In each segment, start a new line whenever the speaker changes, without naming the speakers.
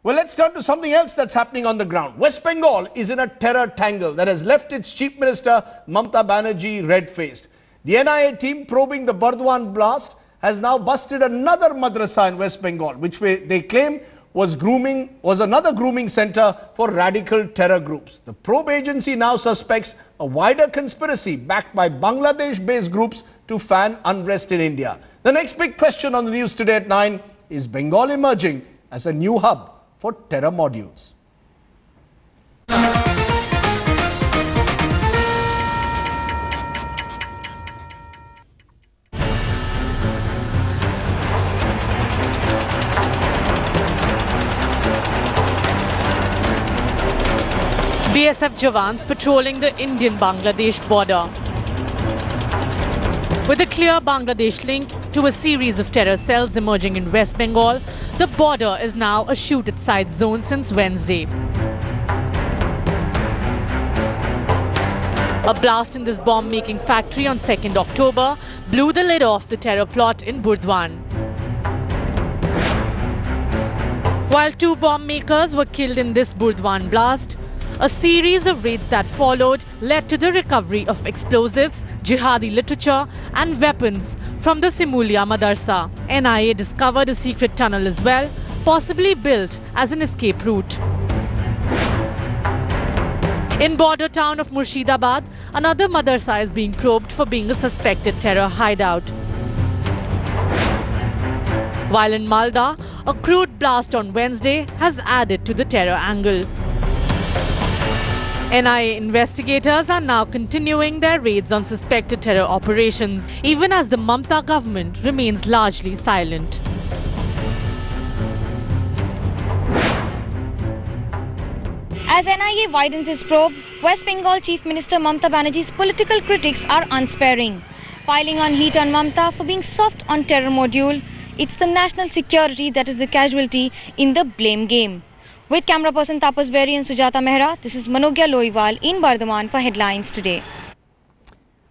Well, let's turn to something else that's happening on the ground. West Bengal is in a terror tangle that has left its Chief Minister Mamata Banerjee red-faced. The NIA team probing the Burdwan blast has now busted another madrasa in West Bengal, which they claim was another grooming center for radical terror groups. The probe agency now suspects a wider conspiracy backed by Bangladesh-based groups to fan unrest in India. The next big question on the news today at 9 is Bengal emerging as a new hub for terror modules.
BSF Jawans patrolling the Indian-Bangladesh border. With a clear Bangladesh link to a series of terror cells emerging in West Bengal, the border is now a shoot-at-sight zone since Wednesday. A blast in this bomb-making factory on 2nd October blew the lid off the terror plot in Burdwan. While 2 bomb makers were killed in this Burdwan blast, a series of raids that followed led to the recovery of explosives, jihadi literature and weapons from the Simulia Madarsa. NIA discovered a secret tunnel as well, possibly built as an escape route. In border town of Murshidabad, another madarsa is being probed for being a suspected terror hideout. While in Malda, a crude blast on Wednesday has added to the terror angle. NIA investigators are now continuing their raids on suspected terror operations, even as the Mamata government remains largely silent.
As NIA widens its probe, West Bengal Chief Minister Mamata Banerjee's political critics are unsparing, piling on heat on Mamata for being soft on terror module. It's the national security that is the casualty in the blame game. With camera person Tapas Berry and Sujata Mehra, this is Manogya Loiwal in Bardhaman for Headlines Today.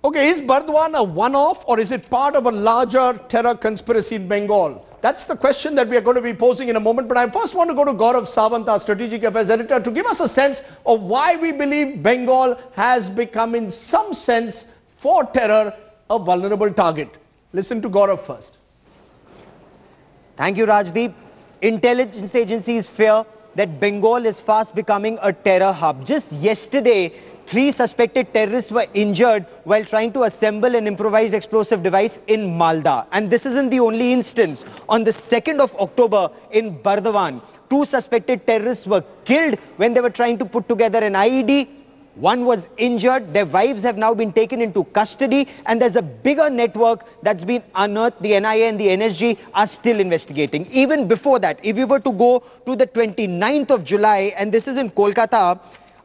Okay, is Burdwan a one-off or is it part of a larger terror conspiracy in Bengal? That's the question that we are going to be posing in a moment. But I first want to go to Gaurav Sawant, our Strategic Affairs Editor, to give us a sense of why we believe Bengal has become, in some sense, for terror, a vulnerable target. Listen to Gaurav first.
Thank you, Rajdeep. Intelligence agencies fear that Bengal is fast becoming a terror hub. Just yesterday, 3 suspected terrorists were injured while trying to assemble an improvised explosive device in Malda. And this isn't the only instance. On the 2nd of October in Bardhaman, 2 suspected terrorists were killed when they were trying to put together an IED. 1 was injured. Their wives have now been taken into custody, and there's a bigger network that's been unearthed. The NIA and the NSG are still investigating. Even before that, if we were to go to the 29th of July, and this is in Kolkata,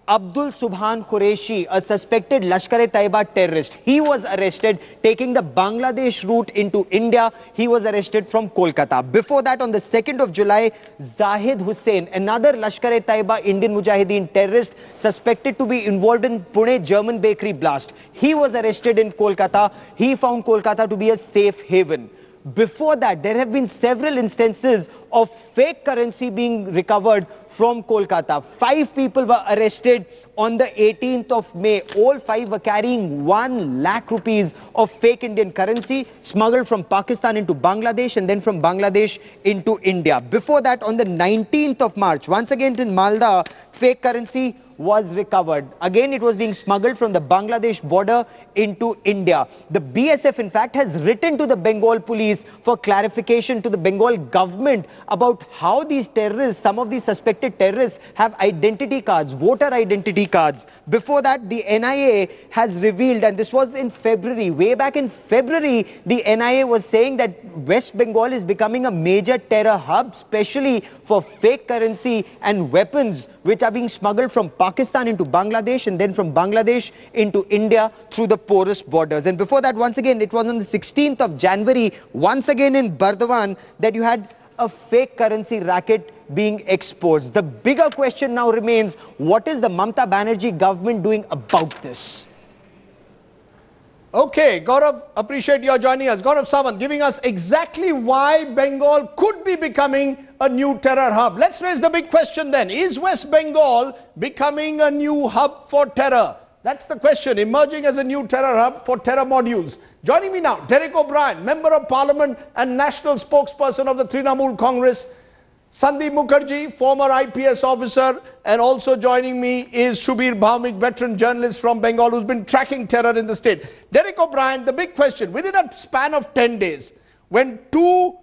Abdul Subhan Qureshi, a suspected Lashkar-e-Taiba terrorist, he was arrested taking the Bangladesh route into India. He was arrested from Kolkata. Before that, on the 2nd of July, Zahid Hussain, another Lashkar-e-Taiba Indian Mujahideen terrorist suspected to be involved in Pune German bakery blast, he was arrested in Kolkata. He found Kolkata to be a safe haven. Before that, there have been several instances of fake currency being recovered from Kolkata. 5 people were arrested on the 18th of May. All 5 were carrying 1 lakh rupees of fake Indian currency smuggled from Pakistan into Bangladesh and then from Bangladesh into India. Before that, on the 19th of March, once again in Malda, fake currency was recovered. Again, it was being smuggled from the Bangladesh border into India. The BSF, in fact, has written to the Bengal police for clarification to the Bengal government about how these terrorists, some of these suspected terrorists, have identity cards, voter identity cards. Before that, the NIA has revealed, and this was in February, way back in February, the NIA was saying that West Bengal is becoming a major terror hub, especially for fake currency and weapons which are being smuggled from Pakistan into Bangladesh and then from Bangladesh into India through the porous borders. And before that, once again, it was on the 16th of January, once again in Bardhaman, that you had a fake currency racket being exposed. The bigger question now remains, what is the Mamata Banerjee government doing about this?
Okay, Gaurav, appreciate your joining us. Gaurav Sawant giving us exactly why Bengal could be becoming a new terror hub. Let's raise the big question then. Is West Bengal becoming a new hub for terror? That's the question, emerging as a new terror hub for terror modules. Joining me now, Derek O'Brien, Member of Parliament and National Spokesperson of the Trinamool Congress. Sandeep Mukherjee, former IPS officer, and also joining me is Shubir Bhaumik, veteran journalist from Bengal who's been tracking terror in the state. Derek O'Brien, the big question, within a span of 10 days, when two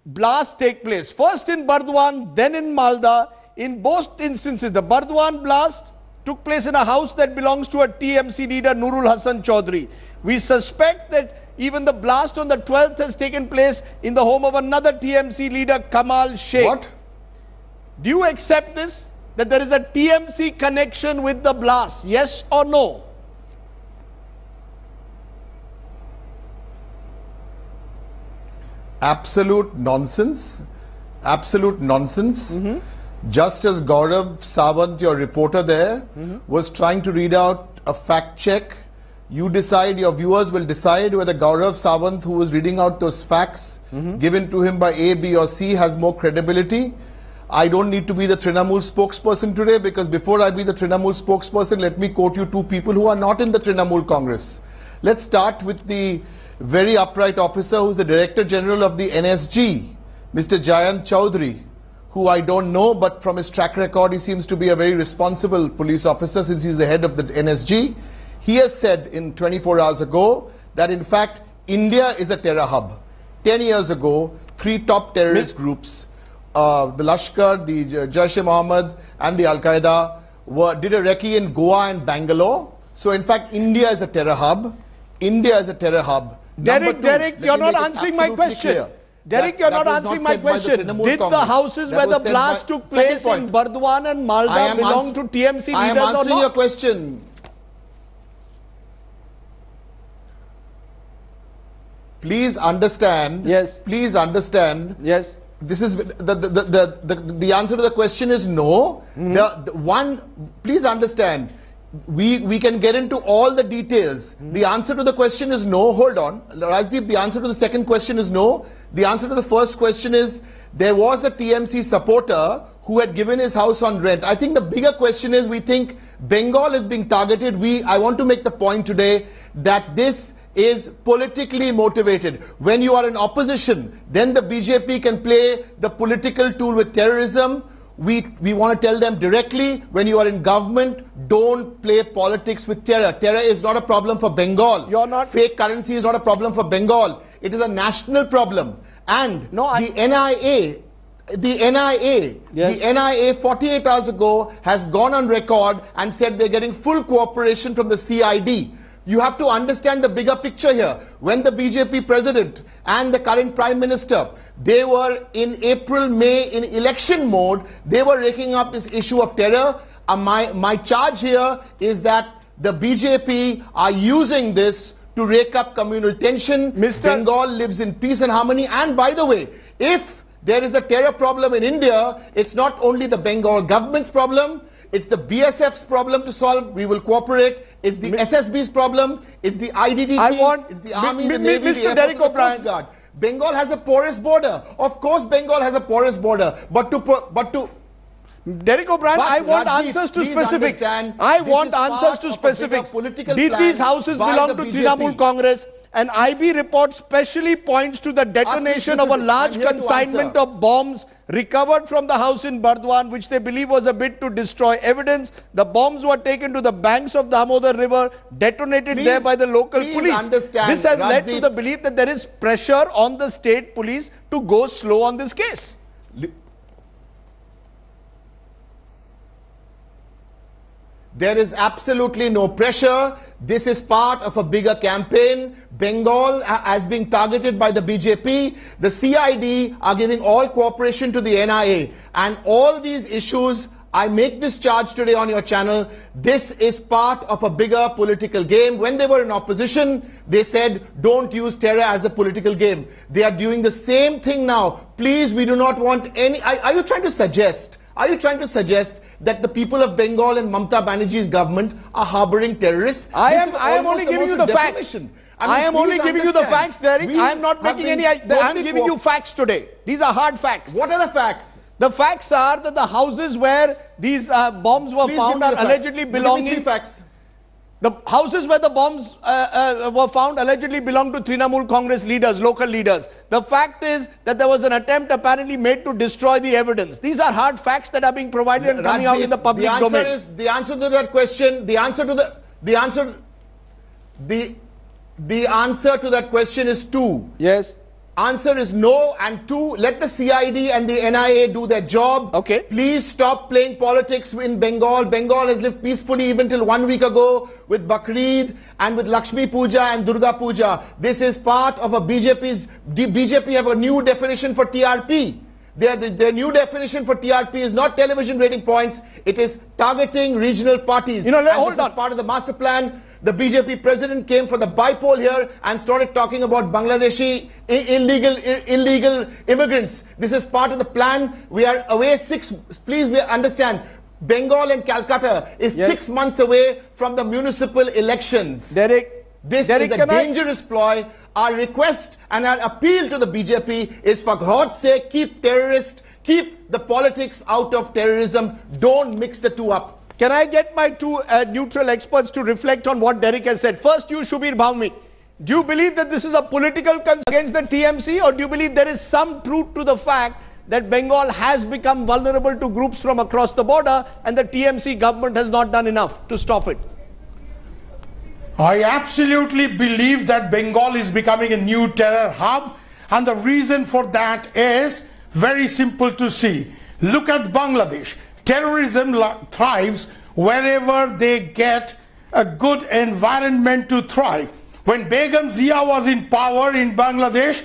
blasts take place, first in Burdwan, then in Malda, in both instances, the Burdwan blast took place in a house that belongs to a TMC leader, Nurul Hassan Chaudhry. We suspect that even the blast on the 12th has taken place in the home of another TMC leader, Kamal Sheikh.
What?
Do you accept this? That there is a TMC connection with the blast? Yes or no?
Absolute nonsense. Absolute nonsense. Just as Gaurav Sawant, your reporter there, was trying to read out a fact check, you decide, your viewers will decide whether Gaurav Sawant, who was reading out those facts given to him by A, B or C, has more credibility. I don't need to be the Trinamool spokesperson today, because before I be the Trinamool spokesperson, let me quote you two people who are not in the Trinamool Congress. Let's start with the very upright officer who's the Director General of the NSG, Mr. Jayant Chaudhry, who I don't know, but from his track record, he seems to be a very responsible police officer since he's the head of the NSG. He has said in 24 hours ago that in fact India is a terror hub. 10 years ago, three top terrorist groups, the Lashkar, the Jaish-e-Mohammed and the Al-Qaeda did a recce in Goa and Bangalore. So in fact India is a terror hub. India is a terror hub.
Derek, you're not answering my question. Derek, you're not answering my question. Did the houses where the blast took place in Burdwan and Malda belong to TMC leaders or not?
I am answering your question. Please understand.
Yes.
Please understand.
Yes.
This is the answer to the question is no. Please understand. We can get into all the details. The answer to the question is no. Hold on, Rajdeep. The answer to the second question is no. The answer to the first question is there was a TMC supporter who had given his house on rent. I think the bigger question is we think Bengal is being targeted. I want to make the point today that this is politically motivated. When you are in opposition, then the BJP can play the political tool with terrorism. We want to tell them directly, when you are in government, don't play politics with terror. Terror is not a problem for Bengal.
You're not.
Fake currency is not a problem for Bengal. It is a national problem. And the NIA, yes, the NIA 48 hours ago has gone on record and said they're getting full cooperation from the CID. You have to understand the bigger picture here. When the BJP president and the current prime minister, they were in April, May in election mode, they were raking up this issue of terror. My charge here is that the BJP are using this to rake up communal tension. Bengal lives in peace and harmony. And by the way, if there is a terror problem in India, it's not only the Bengal government's problem, it's the BSF's problem to solve. We will cooperate. It's the SSB's problem. It's the IDDP. It's the Army, the Navy, the Air Force, and the Coast Guard. Bengal has a porous border. Of course, Bengal has a porous border. But to
Derek O'Brien, I want answers to specifics. I want answers to specifics. Did these houses belong to Trinamool Congress? An IB report specially points to the detonation of a large consignment of bombs recovered from the house in Burdwan, which they believe was a bid to destroy evidence. The bombs were taken to the banks of the Damodar River, detonated there by the local police. This has led to the belief that there is pressure on the state police to go slow on this case.
There is absolutely no pressure. This is part of a bigger campaign. Bengal as being targeted by the BJP. The CID are giving all cooperation to the NIA. And all these issues, I make this charge today on your channel. This is part of a bigger political game. When they were in opposition, they said, don't use terror as a political game. They are doing the same thing now. Please, we do not want any... Are you trying to suggest that the people of Bengal and Mamata Banerjee's government are harboring terrorists?
I am only giving you the facts. I am only giving you the facts, Derek. I am not making any... I am giving you facts today. These are hard facts.
What are the facts?
The facts are that the houses where these bombs were found are allegedly belonging...
facts.
The houses where the bombs were found allegedly belong to Trinamool Congress leaders, local leaders. The fact is that there was an attempt apparently made to destroy the evidence. These are hard facts that are being provided and coming out in the public domain.
The answer to that question, the answer to that question is two.
Yes.
Answer is no, and two, let the CID and the NIA do their job.
Okay.
Please stop playing politics in Bengal. Bengal has lived peacefully even till 1 week ago with Bakrid and with Lakshmi Puja and Durga Puja. This is part of a BJP have a new definition for TRP. Their new definition for TRP is not television rating points, it is targeting regional parties.
Hold on.
Part of the master plan. The BJP president came for the bipole here and started talking about Bangladeshi illegal immigrants. This is part of the plan. We are away please understand, Bengal and Calcutta is 6 months away from the municipal elections.
Derek,
this is a dangerous ploy. Our request and our appeal to the BJP is, for God's sake, keep the politics out of terrorism. Don't mix the two up.
Can I get my two neutral experts to reflect on what Derek has said? First, you, Shubir Bhaumik. Do you believe that this is a political concern against the TMC, or do you believe there is some truth to the fact that Bengal has become vulnerable to groups from across the border and the TMC government has not done enough to stop it?
I absolutely believe that Bengal is becoming a new terror hub, and the reason for that is very simple to see. Look at Bangladesh. Terrorism thrives wherever they get a good environment to thrive. When Begum Zia was in power in Bangladesh,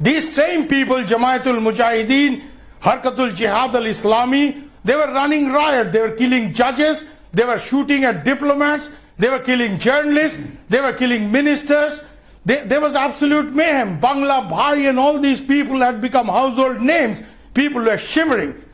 these same people, Jamaatul Mujahideen, Harkatul Jihad al-Islami, they were running riot. They were killing judges, they were shooting at diplomats, they were killing journalists, they were killing ministers. There was absolute mayhem. Bangla Bhai and all these people had become household names. People were shivering.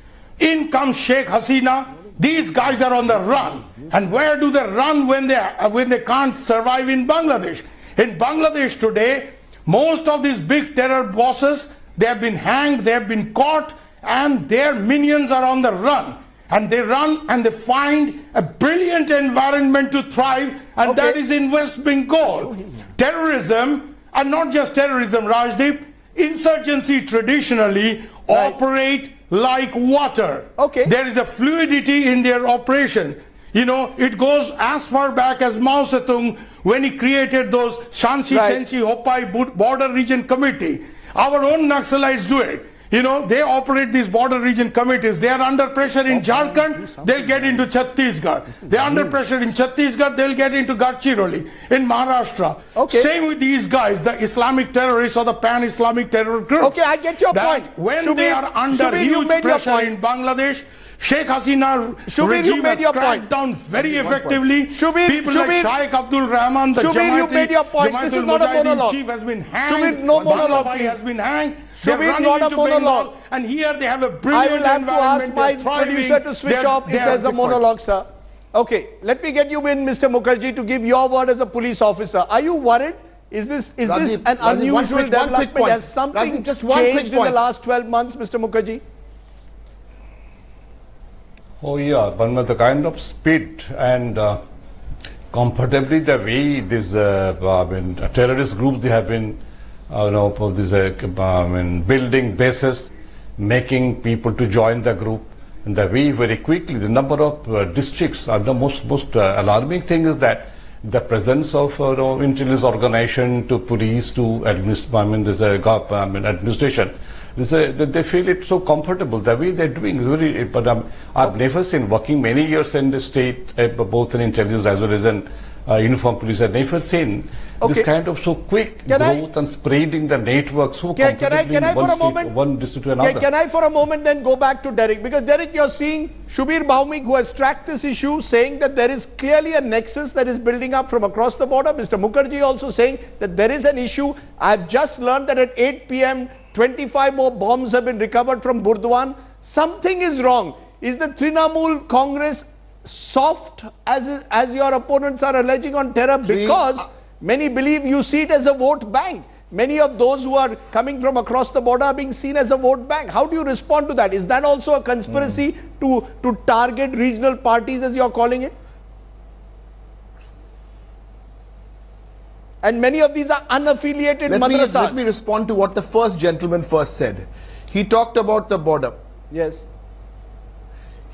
In comes Sheikh Hasina. These guys are on the run. And where do they run when they can't survive in Bangladesh? In Bangladesh today, most of these big terror bosses, they have been hanged, they have been caught, and their minions are on the run. And they run and they find a brilliant environment to thrive, and that is in West Bengal. Terrorism, and not just terrorism, Rajdeep, insurgency traditionally operate like water. There is a fluidity in their operation. It goes as far back as Mao Zedong when he created those Shanxi, Shenxi, Hopai border region committee. Our own Naxalites do it. They operate these border region committees. They are under pressure in Jharkhand, they'll get into Chhattisgarh. They are under pressure in Chhattisgarh, they'll get into Gadchiroli, in Maharashtra. Same with these guys, the Islamic terrorists or the pan-Islamic terror groups.
I get your point.
When they are under huge pressure in Bangladesh, Sheikh Hasina regime has cracked down very effectively. People like Shaikh Abdul Rahman, the Jamaatul Mujahideen chief has been hanged.
No monologue,
has been hanged.
Shubir, not a monologue.
And here they have a brilliant environment.
I will have to ask my producer to switch off if there's a monologue, sir. Okay, let me get you in, Mr. Mukherjee, to give your word as a police officer. Are you worried? Is this an unusual development? Has something changed in the last 12 months, Mr. Mukherjee?
Oh yeah, but the kind of speed and comfortably the way these terrorist groups, they have been building bases, making people to join the group, and the way very quickly the number of districts are the most alarming thing is that the presence of intelligence organization to police to administration. They feel it so comfortable. The way they're doing is very. But I've never seen, working many years in the state, both in intelligence as well as in uniform police, I've never seen this kind of so quick growth and spreading the network so comfortably one district to another.
Can I for a moment then go back to Derek? Because Derek, you're seeing Shubir Bhaumik, who has tracked this issue, saying that there is clearly a nexus that is building up from across the border. Mr. Mukherjee also saying that there is an issue. I've just learned that at 8 p.m, 25 more bombs have been recovered from Burdwan. Something is wrong. is the Trinamool Congress soft as your opponents are alleging on terror? Because many believe you see it as a vote bank. Many of those who are coming from across the border are being seen as a vote bank. How do you respond to that? Is that also a conspiracy to target regional parties, as you're calling it? And many of these are unaffiliated madrasas.
Let me respond to what the first gentleman first said. He talked about the border.
Yes.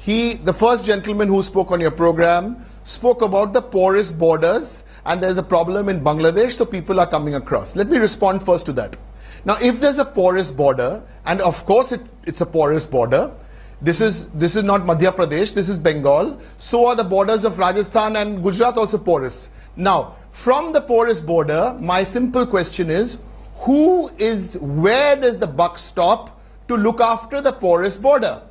The first gentleman who spoke on your program spoke about the porous borders, and there's a problem in Bangladesh, so people are coming across. Let me respond first to that. Now, if there's a porous border, and of course it's a porous border, this is not Madhya Pradesh, this is Bengal, so are the borders of Rajasthan and Gujarat also porous. Now, from the porous border, my simple question is, where does the buck stop to look after the porous border?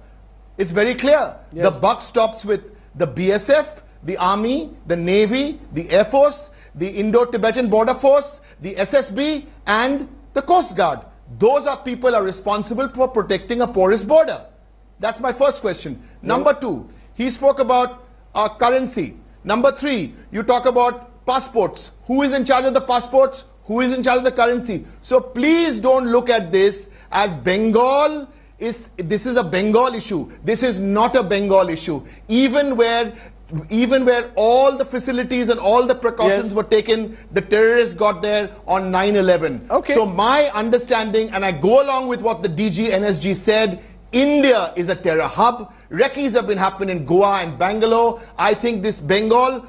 It's very clear.
Yes.
The buck stops with the BSF, the Army, the Navy, the Air Force, the Indo-Tibetan Border Force, the SSB, and the Coast Guard. Those are people are responsible for protecting a porous border. That's my first question. Number two, he spoke about currency. Number three, you talk about passports. Who is in charge of the passports? Who is in charge of the currency? So please don't look at this as Bengal. This is a Bengal issue. This is not a Bengal issue. Even where all the facilities and all the precautions were taken, the terrorists got there on 9/11.
Okay.
So my understanding, and I go along with what the DG NSG said, India is a terror hub. Recce's have been happening in Goa and Bangalore. I think this Bengal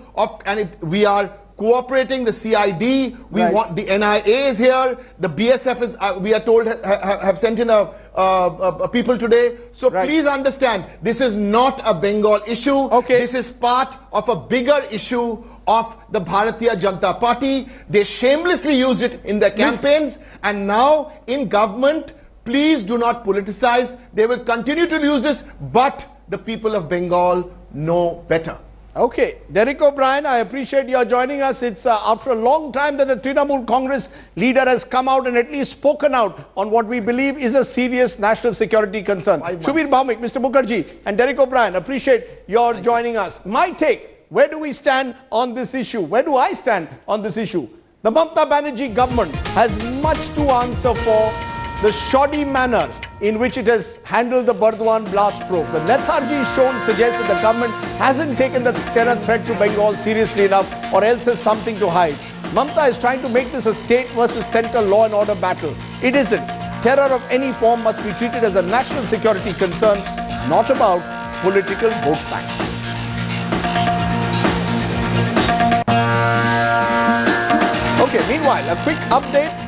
and if we are cooperating, the CID, we want the NIA is here, the BSF is, we are told, have sent in people today. So please understand, this is not a Bengal issue.
Okay.
This is part of a bigger issue of the Bharatiya Janata Party. They shamelessly used it in their campaigns, and now in government, please do not politicize. They will continue to use this, but the people of Bengal know better.
Okay, Derek O'Brien, I appreciate your joining us. It's after a long time that the Trinamool Congress leader has come out and at least spoken out on what we believe is a serious national security concern. Shubir Bhaumik, Mr. Mukherjee and Derek O'Brien, appreciate your joining us. My take, where do we stand on this issue? Where do I stand on this issue? The Mamata Banerjee government has much to answer for the shoddy manner in which it has handled the Burdwan blast probe. The lethargy shown suggests that the government hasn't taken the terror threat to Bengal seriously enough, or else has something to hide. Mamata is trying to make this a state versus central law and order battle. It isn't. Terror of any form must be treated as a national security concern, not about political vote banks. Okay, meanwhile, a quick update